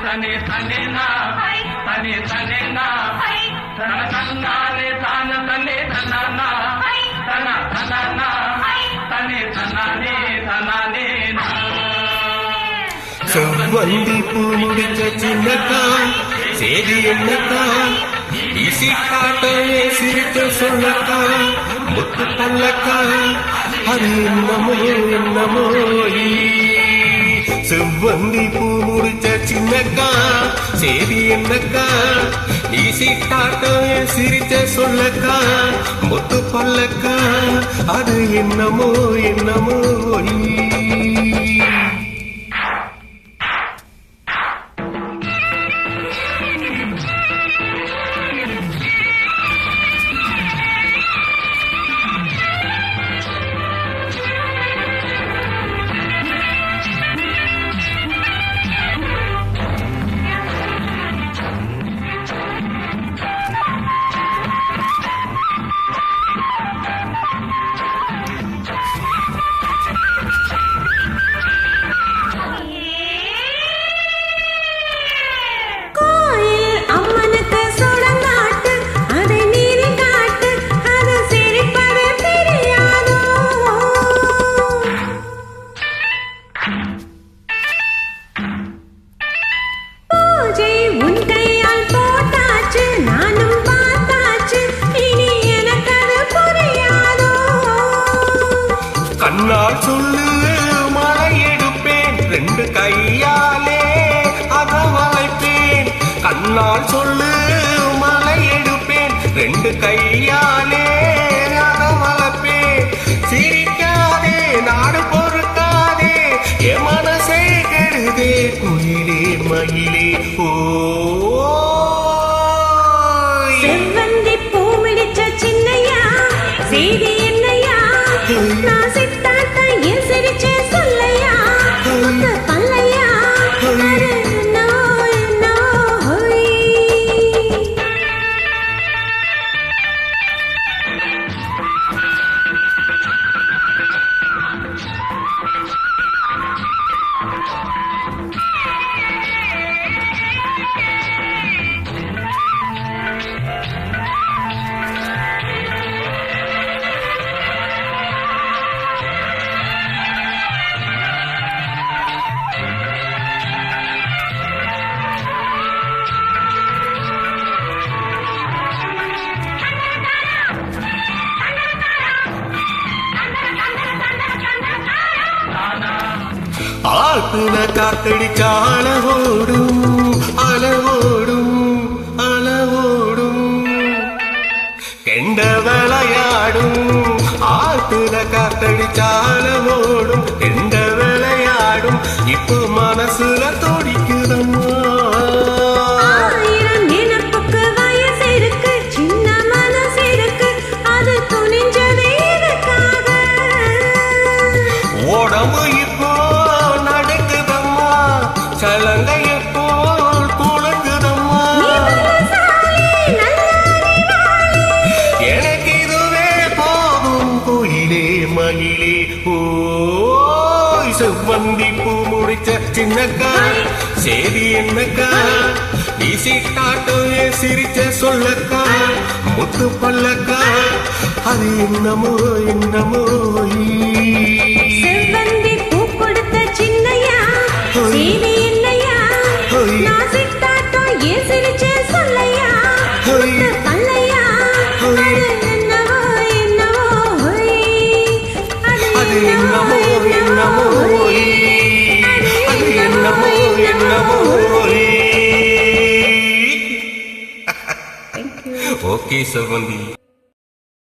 தனி தனினா தனி தனினா தன தன்னாலே தான தனி தன்னானா தன தன்னானா தனி தன்னானே தன்னானே செவ்வந்தி பூ முடிச்ச சின்னக்கா சேதி என்னக்கா இசி காட்டையே சிரித்த சொல்லக்கா முத்து பல்லக்கா அது என்னமோ என்னமோ செவ்வந்தி பூ முடிச்ச சின்னக்கா சேதி என்னக்கா இசி காட்டையே சிரித்த சொல்லக்கா முத்து பல்லக்கா அது என்னமோ என்னமோ கண்ணால் சொல்லு மழை எடுப்பேன் ரெண்டு கையாலே அதை வளைப்பேன் கண்ணால் சொல்லு மழை எடுப்பேன் ரெண்டு கையாலே அதை வளைப்பேன் சிரிக்காதே நாடு பொறுக்காதே என் மனசே கெடுதே குயிலே மயிலே ஓ செவ்வந்தி பூ முடிச்ச சின்னையா செய்தி என்னையா நான் சித்தாத்தா என் சிரிச்சே சொல்லையா முத்து பல்லையா ஆத்துல காத்தடிச்ச அளவோடும் அளவோடும் அளவோடும் கெண்ட விளையாடும் ஆத்துல காத்தடிச்ச அளவோடும் கெண்ட விளையாடும் இப்போ மனசுல துடிக்குதம்மா உடம்பு இப்போ நடக்குதம்மா சலங்கைய போல் குழக்குதம்மா எனக்கு இதுவே போதும் கோயிலே மகிழே ஓய் செவ்வந்தி பூ முடிச்ச சின்னக்கா சேதி என்னக்கா வீசி காட்டையே சிரிச்ச சொல்லக்கா முத்து பல்லக்கா அது என்னமோ என்னமோ செவ்வந்தி பூ கொடுத்த சின்னையா செய்தி என்னையா நான் சித்தாத்தா என் சிரிச்சே சொல்லையா முத்து பல்லையா என்னவோ என்னவோ அது என்னமோ என்னமோ அது என்னமோ என்னமோ ஓகே செவ்வந்தி.